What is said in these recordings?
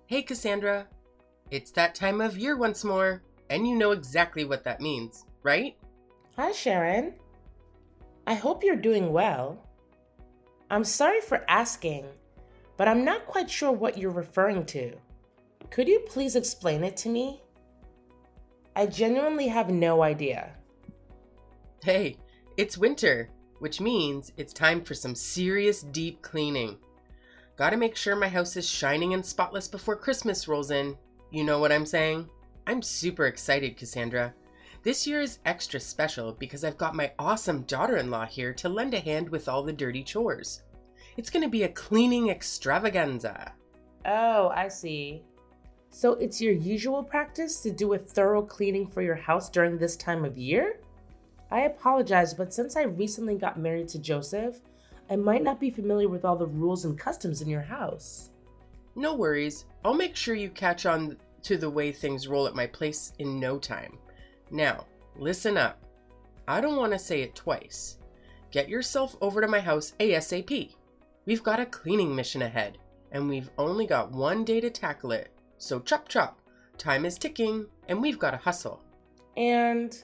Hey Cassandra, it's that time of year once more, and you know exactly what that means, right? Hi, Sharon. I hope you're doing well. I'm sorry for asking, but I'm not quite sure what you're referring to. Could you please explain it to me? I genuinely have no idea. Hey, it's winter, which means it's time for some serious deep cleaning. Gotta make sure my house is shining and spotless before Christmas rolls in. You know what I'm saying? I'm super excited, Cassandra. This year is extra special because I've got my awesome daughter-in-law here to lend a hand with all the dirty chores. It's gonna be a cleaning extravaganza. Oh, I see. So it's your usual practice to do a thorough cleaning for your house during this time of year? I apologize, but since I recently got married to Joseph, I might not be familiar with all the rules and customs in your house. No worries, I'll make sure you catch on to the way things roll at my place in no time. Now, listen up. I don't want to say it twice. Get yourself over to my house ASAP. We've got a cleaning mission ahead, and we've only got one day to tackle it. So chop chop, time is ticking, and we've got to hustle. And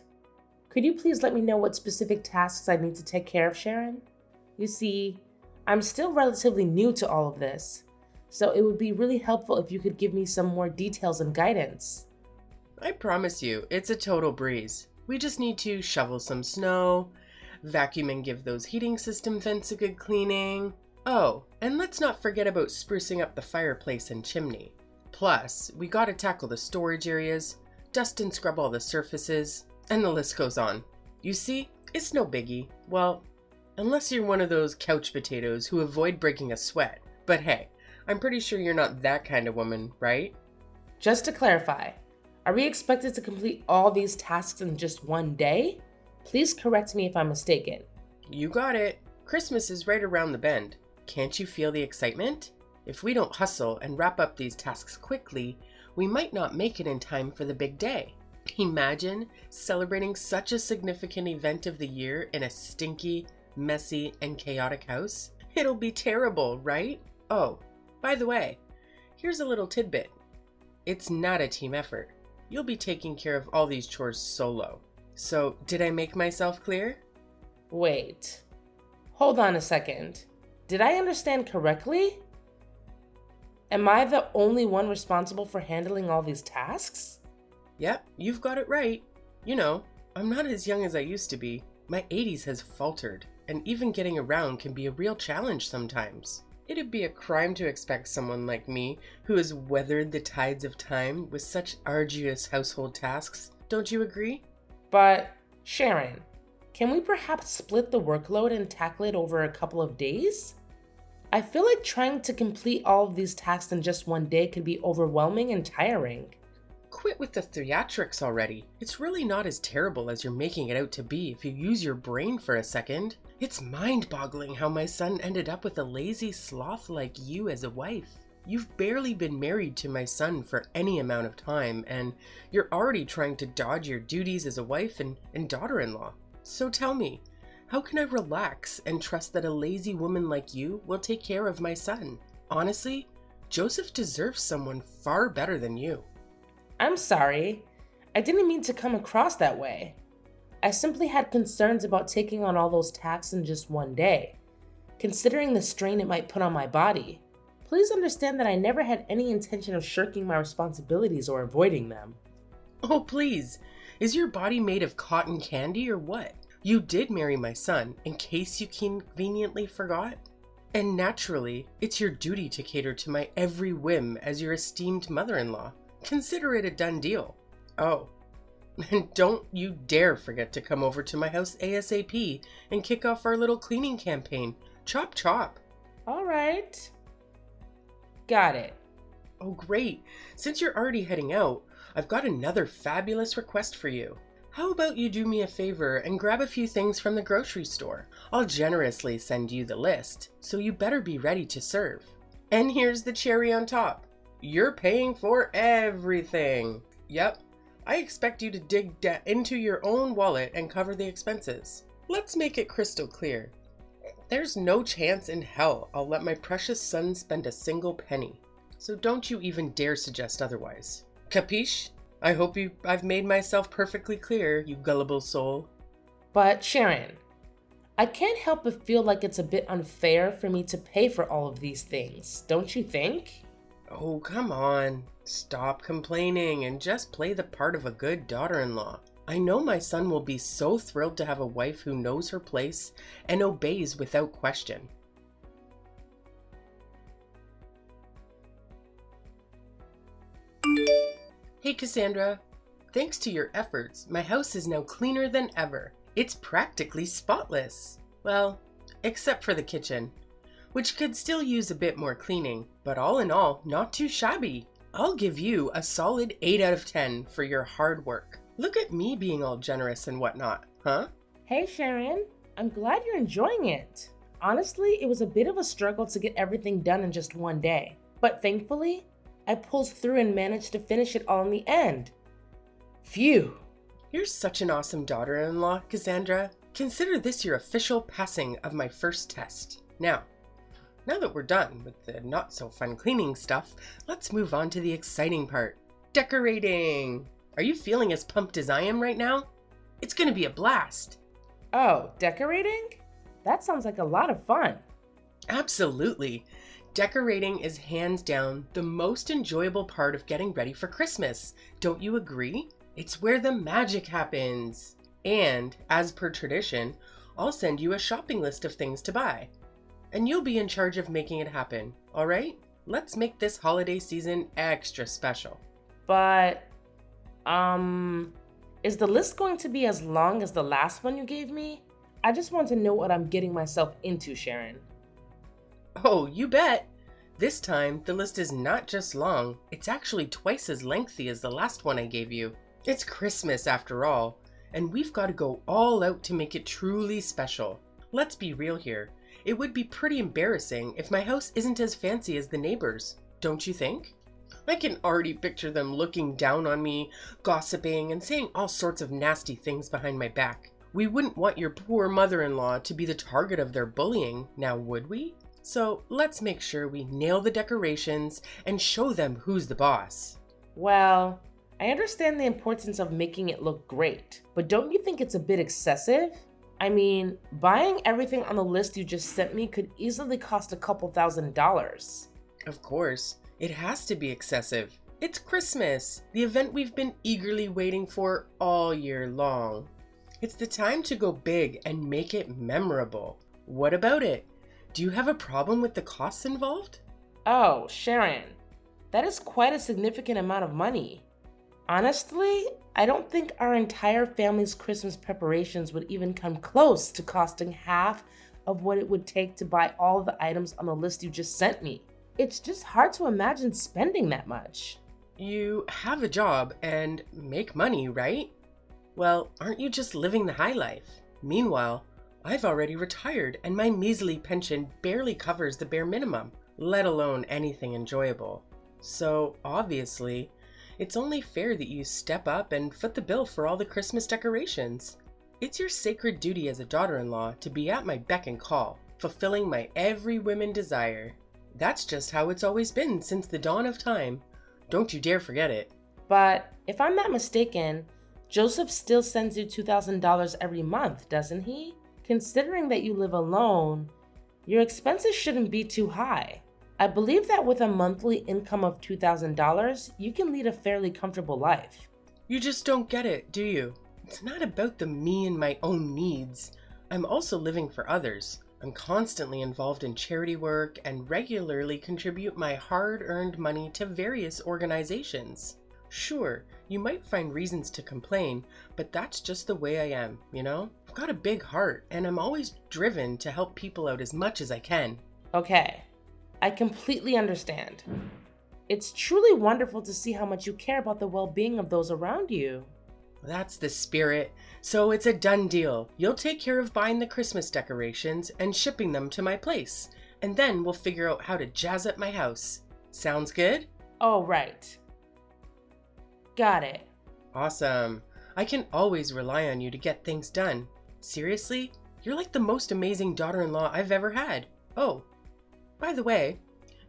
could you please let me know what specific tasks I need to take care of, Sharon? You see, I'm still relatively new to all of this, so it would be really helpful if you could give me some more details and guidance. I promise you, it's a total breeze. We just need to shovel some snow, vacuum and give those heating system vents a good cleaning. Oh, and let's not forget about sprucing up the fireplace and chimney. Plus, we gotta tackle the storage areas, dust and scrub all the surfaces, and the list goes on. You see, it's no biggie. Well, unless you're one of those couch potatoes who avoid breaking a sweat. But hey, I'm pretty sure you're not that kind of woman, right? Just to clarify, are we expected to complete all these tasks in just one day? Please correct me if I'm mistaken. You got it. Christmas is right around the bend. Can't you feel the excitement? If we don't hustle and wrap up these tasks quickly, we might not make it in time for the big day. Imagine celebrating such a significant event of the year in a stinky, messy, and chaotic house. It'll be terrible, right? Oh, by the way, here's a little tidbit. It's not a team effort. You'll be taking care of all these chores solo. So, did I make myself clear? Wait, hold on a second. Did I understand correctly? Am I the only one responsible for handling all these tasks? Yep, you've got it right. You know, I'm not as young as I used to be. My 80s has faltered, and even getting around can be a real challenge sometimes. It'd be a crime to expect someone like me, who has weathered the tides of time with such arduous household tasks. Don't you agree? But, Sharon, can we perhaps split the workload and tackle it over a couple of days? I feel like trying to complete all of these tasks in just one day could be overwhelming and tiring. Quit with the theatrics already. It's really not as terrible as you're making it out to be if you use your brain for a second. It's mind-boggling how my son ended up with a lazy sloth like you as a wife. You've barely been married to my son for any amount of time, and you're already trying to dodge your duties as a wife and daughter-in-law. So tell me, how can I relax and trust that a lazy woman like you will take care of my son? Honestly, Joseph deserves someone far better than you. I'm sorry. I didn't mean to come across that way. I simply had concerns about taking on all those tasks in just one day, considering the strain it might put on my body. Please understand that I never had any intention of shirking my responsibilities or avoiding them. Oh, please. Is your body made of cotton candy or what? You did marry my son, in case you conveniently forgot. And naturally, it's your duty to cater to my every whim as your esteemed mother-in-law. Consider it a done deal. Oh, and don't you dare forget to come over to my house ASAP and kick off our little cleaning campaign. Chop chop. All right. Got it. Oh, great. Since you're already heading out, I've got another fabulous request for you. How about you do me a favor and grab a few things from the grocery store? I'll generously send you the list, so you better be ready to serve. And here's the cherry on top. You're paying for everything. Yep, I expect you to dig into your own wallet and cover the expenses. Let's make it crystal clear. There's no chance in hell I'll let my precious son spend a single penny. so don't you even dare suggest otherwise. Capiche? I've made myself perfectly clear, you gullible soul. But Sharon, I can't help but feel like it's a bit unfair for me to pay for all of these things, don't you think? Oh, come on. Stop complaining and just play the part of a good daughter-in-law. I know my son will be so thrilled to have a wife who knows her place and obeys without question. Hey Cassandra, thanks to your efforts, my house is now cleaner than ever. It's practically spotless. Well, except for the kitchen, which could still use a bit more cleaning, but all in all, not too shabby. I'll give you a solid 8 out of 10 for your hard work. Look at me being all generous and whatnot, huh? Hey Sharon, I'm glad you're enjoying it. Honestly, it was a bit of a struggle to get everything done in just one day, but thankfully, I pulled through and managed to finish it all in the end. Phew! You're such an awesome daughter-in-law, Cassandra. Consider this your official passing of my first test. Now that we're done with the not-so-fun cleaning stuff, let's move on to the exciting part. Decorating! Are you feeling as pumped as I am right now? It's gonna be a blast! Oh, decorating? That sounds like a lot of fun. Absolutely! Decorating is hands down the most enjoyable part of getting ready for Christmas. Don't you agree? It's where the magic happens. And, as per tradition, I'll send you a shopping list of things to buy. And you'll be in charge of making it happen, alright? Let's make this holiday season extra special. But, is the list going to be as long as the last one you gave me? I just want to know what I'm getting myself into, Sharon. Oh, you bet! This time, the list is not just long, it's actually twice as lengthy as the last one I gave you. It's Christmas after all, and we've got to go all out to make it truly special. Let's be real here. It would be pretty embarrassing if my house isn't as fancy as the neighbors, don't you think? I can already picture them looking down on me, gossiping, and saying all sorts of nasty things behind my back. We wouldn't want your poor mother-in-law to be the target of their bullying, now would we? So let's make sure we nail the decorations and show them who's the boss. Well, I understand the importance of making it look great, but don't you think it's a bit excessive? I mean, buying everything on the list you just sent me could easily cost a couple $1,000s. Of course, it has to be excessive. It's Christmas, the event we've been eagerly waiting for all year long. It's the time to go big and make it memorable. What about it? Do you have a problem with the costs involved? Oh, Sharon, that is quite a significant amount of money. Honestly, I don't think our entire family's Christmas preparations would even come close to costing half of what it would take to buy all the items on the list you just sent me. It's just hard to imagine spending that much. You have a job and make money, right? Well, aren't you just living the high life? Meanwhile, I've already retired and my measly pension barely covers the bare minimum, let alone anything enjoyable. So, obviously, it's only fair that you step up and foot the bill for all the Christmas decorations. It's your sacred duty as a daughter-in-law to be at my beck and call, fulfilling my every whim desire. That's just how it's always been since the dawn of time. Don't you dare forget it. But if I'm not mistaken, Joseph still sends you $2,000 every month, doesn't he? Considering that you live alone, your expenses shouldn't be too high. I believe that with a monthly income of $2,000, you can lead a fairly comfortable life. You just don't get it, do you? It's not about the me and my own needs. I'm also living for others. I'm constantly involved in charity work and regularly contribute my hard-earned money to various organizations. Sure, you might find reasons to complain, but that's just the way I am, you know? I've got a big heart, and I'm always driven to help people out as much as I can. Okay, I completely understand. It's truly wonderful to see how much you care about the well-being of those around you. That's the spirit. So it's a done deal. You'll take care of buying the Christmas decorations and shipping them to my place, and then we'll figure out how to jazz up my house. Sounds good? Oh, right. Got it. Awesome. I can always rely on you to get things done. Seriously, you're like the most amazing daughter-in-law I've ever had. Oh, by the way,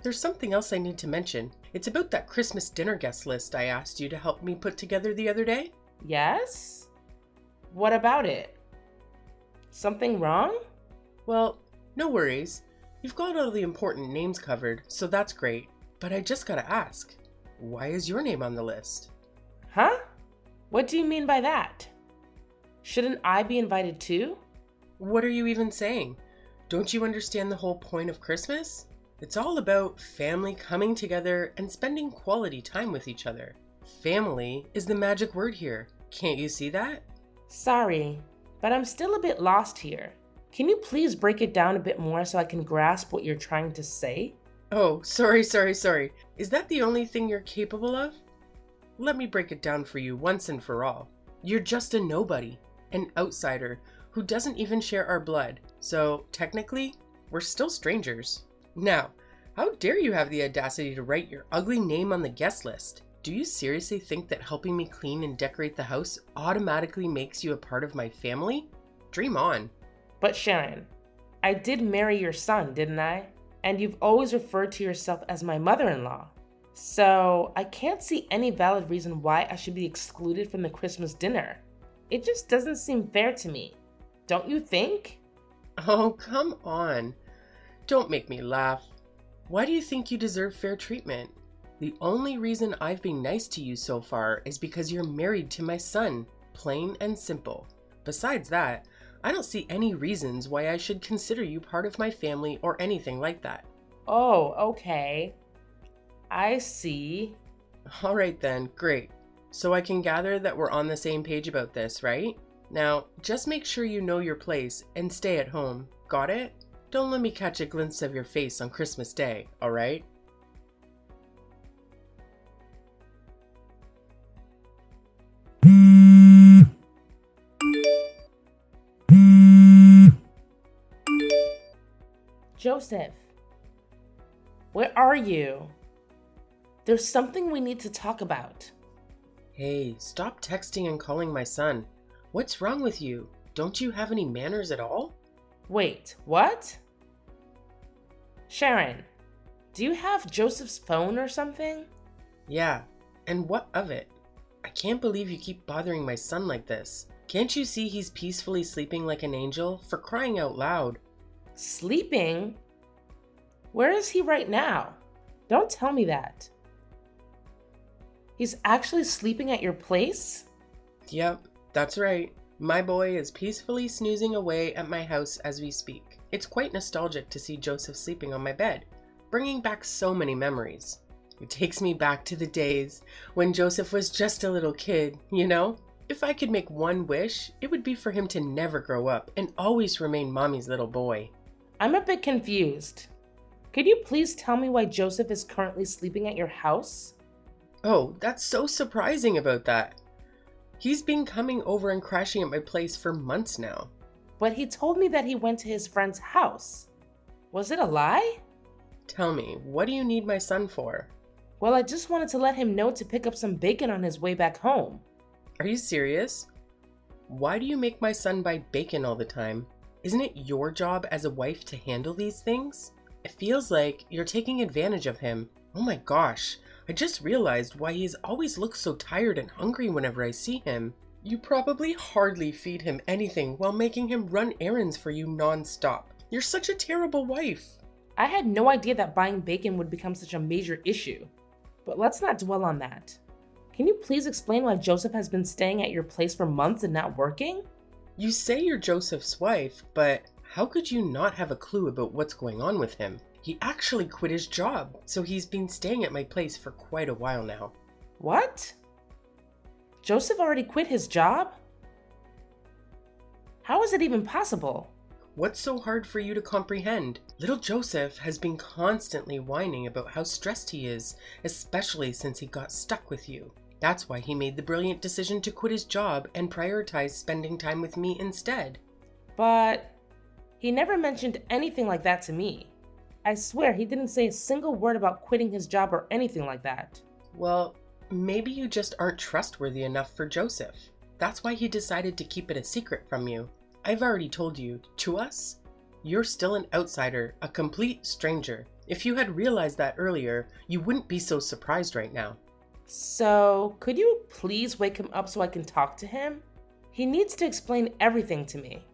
There's something else I need to mention. It's about that Christmas dinner guest list I asked you to help me put together the other day. Yes? What about it? Something wrong? Well, no worries. You've got all the important names covered, so that's great. But I just gotta ask, why is your name on the list? Huh? What do you mean by that? Shouldn't I be invited too? What are you even saying? Don't you understand the whole point of Christmas? It's all about family coming together and spending quality time with each other. Family is the magic word here. Can't you see that? Sorry, but I'm still a bit lost here. Can you please break it down a bit more so I can grasp what you're trying to say? Oh, sorry. Is that the only thing you're capable of? Let me break it down for you once and for all. You're just a nobody, an outsider who doesn't even share our blood. So technically, we're still strangers. Now, how dare you have the audacity to write your ugly name on the guest list? Do you seriously think that helping me clean and decorate the house automatically makes you a part of my family? Dream on. But Sharon, I did marry your son, didn't I? And you've always referred to yourself as my mother-in-law. So I can't see any valid reason why I should be excluded from the Christmas dinner. It just doesn't seem fair to me. Don't you think? Oh, come on. Don't make me laugh. Why do you think you deserve fair treatment? The only reason I've been nice to you so far is because you're married to my son. Plain and simple. Besides that, I don't see any reasons why I should consider you part of my family or anything like that. Oh, okay. I see. All right then, great. So I can gather that we're on the same page about this, right? Now, just make sure you know your place and stay at home. Got it? Don't let me catch a glimpse of your face on Christmas Day, all right? Joseph, where are you? There's something we need to talk about. Hey, stop texting and calling my son. What's wrong with you? Don't you have any manners at all? Wait, what? Sharon, do you have Joseph's phone or something? Yeah, and what of it? I can't believe you keep bothering my son like this. Can't you see he's peacefully sleeping like an angel? For crying out loud. Sleeping? Where is he right now? Don't tell me that. He's actually sleeping at your place? Yep, that's right. My boy is peacefully snoozing away at my house as we speak. It's quite nostalgic to see Joseph sleeping on my bed, bringing back so many memories. It takes me back to the days when Joseph was just a little kid, you know? If I could make one wish, it would be for him to never grow up and always remain mommy's little boy. I'm a bit confused. Could you please tell me why Joseph is currently sleeping at your house? Oh, that's so surprising about that. He's been coming over and crashing at my place for months now. But he told me that he went to his friend's house. Was it a lie? Tell me, what do you need my son for? Well, I just wanted to let him know to pick up some bacon on his way back home. Are you serious? Why do you make my son buy bacon all the time? Isn't it your job as a wife to handle these things? It feels like you're taking advantage of him. Oh my gosh, I just realized why he's always looks so tired and hungry whenever I see him. You probably hardly feed him anything while making him run errands for you non-stop. You're such a terrible wife. I had no idea that buying bacon would become such a major issue. But let's not dwell on that. Can you please explain why Joseph has been staying at your place for months and not working? You say you're Joseph's wife, but how could you not have a clue about what's going on with him? He actually quit his job, so he's been staying at my place for quite a while now. What? Joseph already quit his job? How is it even possible? What's so hard for you to comprehend? Little Joseph has been constantly whining about how stressed he is, especially since he got stuck with you. That's why he made the brilliant decision to quit his job and prioritize spending time with me instead. But he never mentioned anything like that to me. I swear he didn't say a single word about quitting his job or anything like that. Well, maybe you just aren't trustworthy enough for Joseph. That's why he decided to keep it a secret from you. I've already told you, to us, you're still an outsider, a complete stranger. If you had realized that earlier, you wouldn't be so surprised right now. So, could you please wake him up so I can talk to him? He needs to explain everything to me.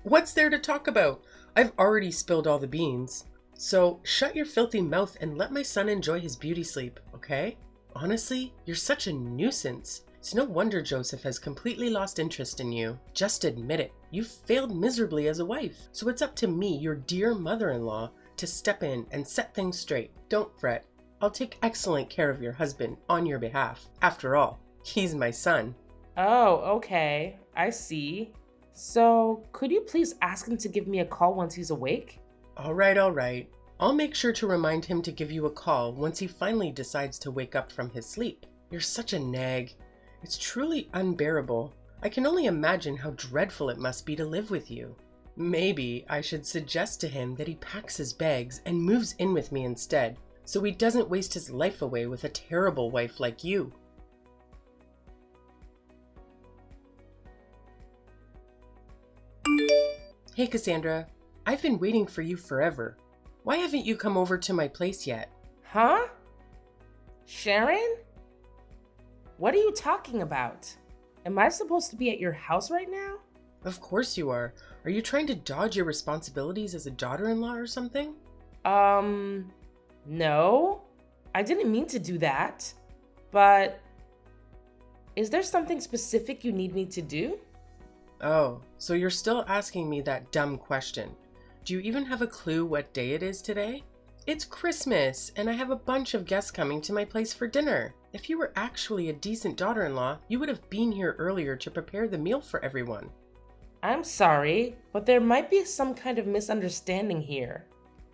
What's there to talk about? I've already spilled all the beans. So shut your filthy mouth and let my son enjoy his beauty sleep, okay? Honestly, you're such a nuisance. It's no wonder Joseph has completely lost interest in you. Just admit it. You've failed miserably as a wife. So it's up to me, your dear mother-in-law, to step in and set things straight. Don't fret. I'll take excellent care of your husband on your behalf. After all, he's my son. Oh, okay. I see. So, could you please ask him to give me a call once he's awake? All right. I'll make sure to remind him to give you a call once he finally decides to wake up from his sleep. You're such a nag. It's truly unbearable. I can only imagine how dreadful it must be to live with you. Maybe I should suggest to him that he packs his bags and moves in with me instead, so he doesn't waste his life away with a terrible wife like you. Hey Cassandra, I've been waiting for you forever. Why haven't you come over to my place yet? Huh? Sharon? What are you talking about? Am I supposed to be at your house right now? Of course you are. Are you trying to dodge your responsibilities as a daughter-in-law or something? No. I didn't mean to do that. But is there something specific you need me to do? Oh, so you're still asking me that dumb question. Do you even have a clue what day it is today? It's Christmas, and I have a bunch of guests coming to my place for dinner. If you were actually a decent daughter-in-law, you would have been here earlier to prepare the meal for everyone. I'm sorry, but there might be some kind of misunderstanding here.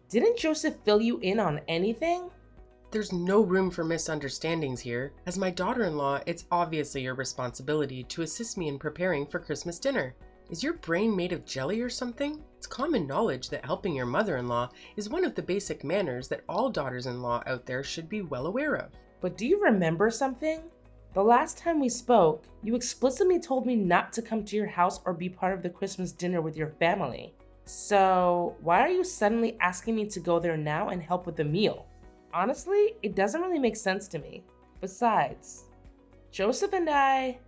Didn't Joseph fill you in on anything? There's no room for misunderstandings here. As my daughter-in-law, it's obviously your responsibility to assist me in preparing for Christmas dinner. Is your brain made of jelly or something? It's common knowledge that helping your mother-in-law is one of the basic manners that all daughters-in-law out there should be well aware of. But do you remember something? The last time we spoke, you explicitly told me not to come to your house or be part of the Christmas dinner with your family. So, why are you suddenly asking me to go there now and help with the meal? Honestly, it doesn't really make sense to me. Besides, Joseph and I...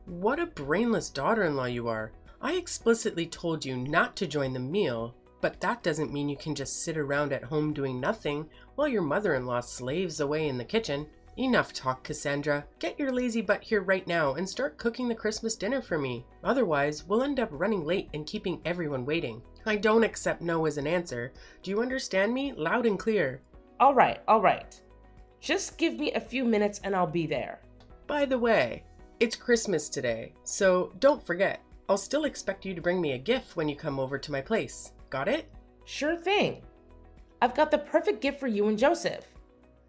What a brainless daughter-in-law you are. I explicitly told you not to join the meal, but that doesn't mean you can just sit around at home doing nothing while your mother-in-law slaves away in the kitchen. Enough talk, Cassandra. Get your lazy butt here right now and start cooking the Christmas dinner for me. Otherwise, we'll end up running late and keeping everyone waiting. I don't accept no as an answer. Do you understand me? Loud and clear. All right. Just give me a few minutes and I'll be there. By the way, it's Christmas today, so don't forget. I'll still expect you to bring me a gift when you come over to my place. Got it? Sure thing. I've got the perfect gift for you and Joseph.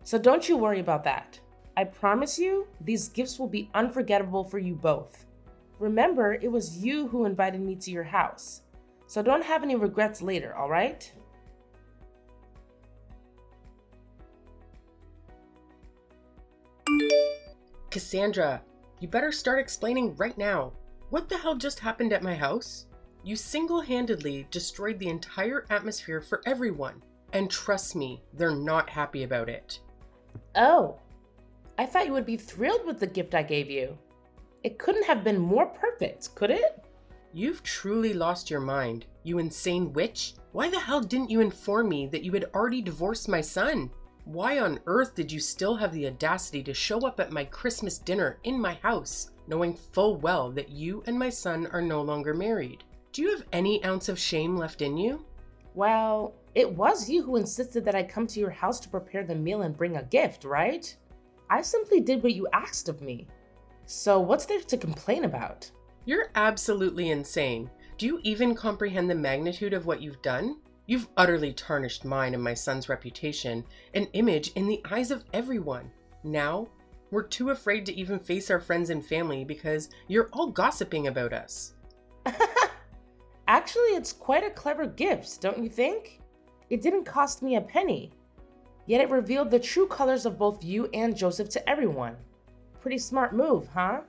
So don't you worry about that. I promise you, these gifts will be unforgettable for you both. Remember, it was you who invited me to your house. So don't have any regrets later, all right? Cassandra, you better start explaining right now. What the hell just happened at my house? You single-handedly destroyed the entire atmosphere for everyone. And trust me, they're not happy about it. Oh, I thought you would be thrilled with the gift I gave you. It couldn't have been more perfect, could it? You've truly lost your mind, you insane witch. Why the hell didn't you inform me that you had already divorced my son? Why on earth did you still have the audacity to show up at my Christmas dinner in my house, knowing full well that you and my son are no longer married? Do you have any ounce of shame left in you? Well, it was you who insisted that I come to your house to prepare the meal and bring a gift, right? I simply did what you asked of me. So what's there to complain about? You're absolutely insane. Do you even comprehend the magnitude of what you've done? You've utterly tarnished mine and my son's reputation and image in the eyes of everyone. Now, we're too afraid to even face our friends and family because you're all gossiping about us. Actually, it's quite a clever gift, don't you think? It didn't cost me a penny. Yet it revealed the true colors of both you and Joseph to everyone. Pretty smart move, huh?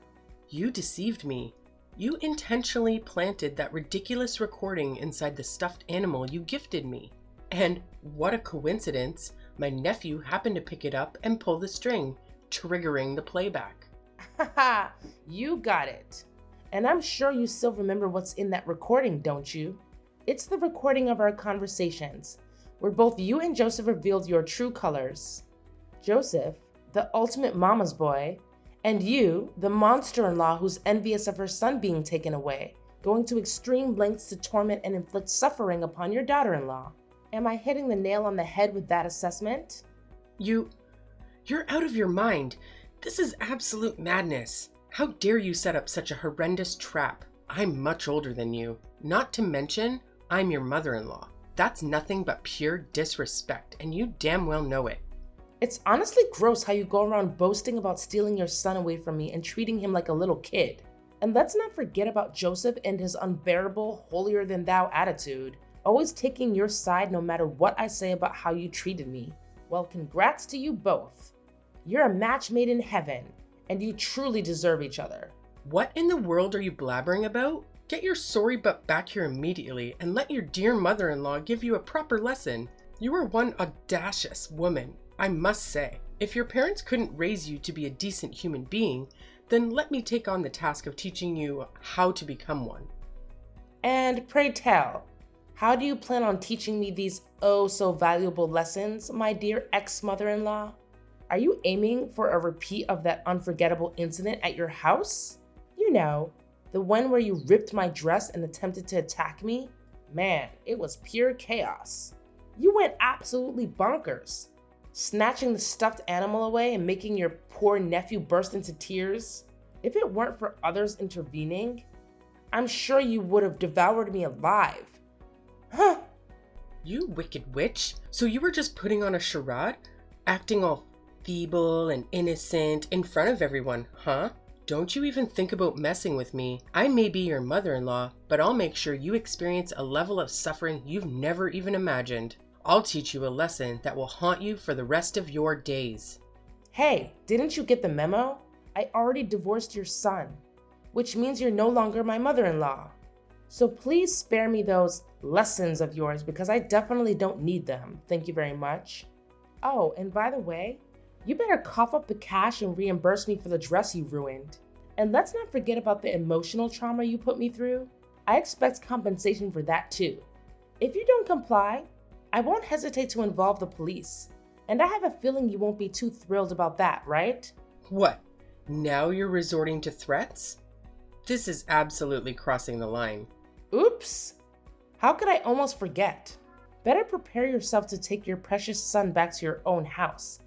You deceived me. You intentionally planted that ridiculous recording inside the stuffed animal you gifted me. And what a coincidence, my nephew happened to pick it up and pull the string, triggering the playback. Haha, you got it. And I'm sure you still remember what's in that recording, don't you? It's the recording of our conversations, where both you and Joseph revealed your true colors. Joseph, the ultimate mama's boy, and you, the monster-in-law who's envious of her son being taken away, going to extreme lengths to torment and inflict suffering upon your daughter-in-law. Am I hitting the nail on the head with that assessment? You're out of your mind. This is absolute madness. How dare you set up such a horrendous trap? I'm much older than you. Not to mention, I'm your mother-in-law. That's nothing but pure disrespect, and you damn well know it. It's honestly gross how you go around boasting about stealing your son away from me and treating him like a little kid. And let's not forget about Joseph and his unbearable, holier-than-thou attitude, always taking your side no matter what I say about how you treated me. Well, congrats to you both. You're a match made in heaven, and you truly deserve each other. What in the world are you blabbering about? Get your sorry butt back here immediately and let your dear mother-in-law give you a proper lesson. You are one audacious woman, I must say. If your parents couldn't raise you to be a decent human being, then let me take on the task of teaching you how to become one. And pray tell, how do you plan on teaching me these oh so valuable lessons, my dear ex-mother-in-law? Are you aiming for a repeat of that unforgettable incident at your house? You know, the one where you ripped my dress and attempted to attack me? Man, it was pure chaos. You went absolutely bonkers, snatching the stuffed animal away and making your poor nephew burst into tears. If it weren't for others intervening, I'm sure you would have devoured me alive. Huh? You wicked witch. So you were just putting on a charade? Acting all feeble and innocent in front of everyone, huh? Don't you even think about messing with me. I may be your mother-in-law, but I'll make sure you experience a level of suffering you've never even imagined. I'll teach you a lesson that will haunt you for the rest of your days. Hey, didn't you get the memo? I already divorced your son, which means you're no longer my mother-in-law. So please spare me those lessons of yours because I definitely don't need them. Thank you very much. Oh, and by the way, you better cough up the cash and reimburse me for the dress you ruined. And let's not forget about the emotional trauma you put me through. I expect compensation for that too. If you don't comply, I won't hesitate to involve the police. And I have a feeling you won't be too thrilled about that, right? What? Now you're resorting to threats? This is absolutely crossing the line. Oops! How could I almost forget? Better prepare yourself to take your precious son back to your own house,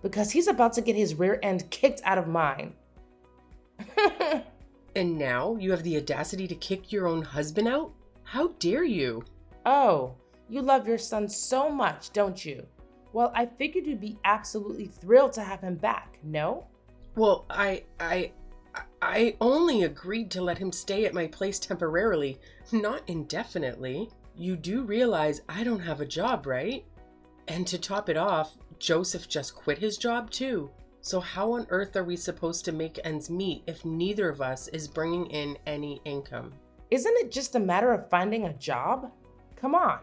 because he's about to get his rear end kicked out of mine. And now you have the audacity to kick your own husband out? How dare you? Oh, you love your son so much, don't you? Well, I figured you'd be absolutely thrilled to have him back, no? Well, I only agreed to let him stay at my place temporarily, not indefinitely. You do realize I don't have a job, right? And to top it off, Joseph just quit his job too. So how on earth are we supposed to make ends meet if neither of us is bringing in any income? Isn't it just a matter of finding a job? Come on,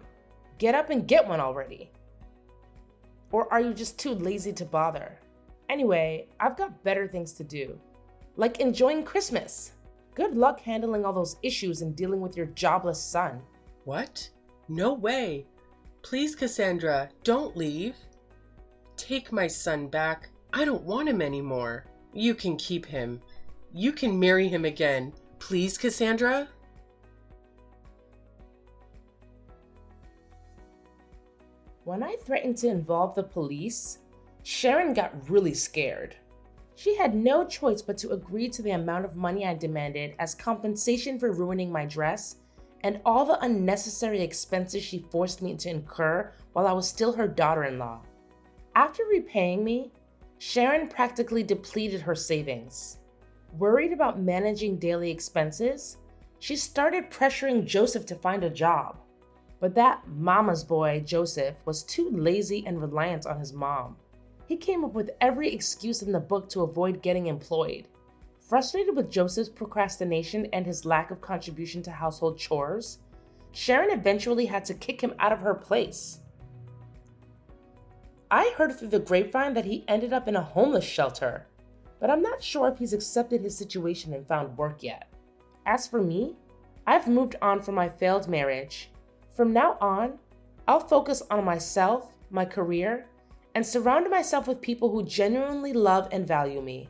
get up and get one already. Or are you just too lazy to bother? Anyway, I've got better things to do, like enjoying Christmas. Good luck handling all those issues and dealing with your jobless son. What? No way. Please, Cassandra, don't leave. Take my son back. I don't want him anymore. You can keep him. You can marry him again. Please, Cassandra? When I threatened to involve the police, Sharon got really scared. She had no choice but to agree to the amount of money I demanded as compensation for ruining my dress and all the unnecessary expenses she forced me to incur while I was still her daughter-in-law. After repaying me, Sharon practically depleted her savings. Worried about managing daily expenses, she started pressuring Joseph to find a job. But that mama's boy, Joseph, was too lazy and reliant on his mom. He came up with every excuse in the book to avoid getting employed. Frustrated with Joseph's procrastination and his lack of contribution to household chores, Sharon eventually had to kick him out of her place. I heard through the grapevine that he ended up in a homeless shelter, but I'm not sure if he's accepted his situation and found work yet. As for me, I've moved on from my failed marriage. From now on, I'll focus on myself, my career, and surround myself with people who genuinely love and value me.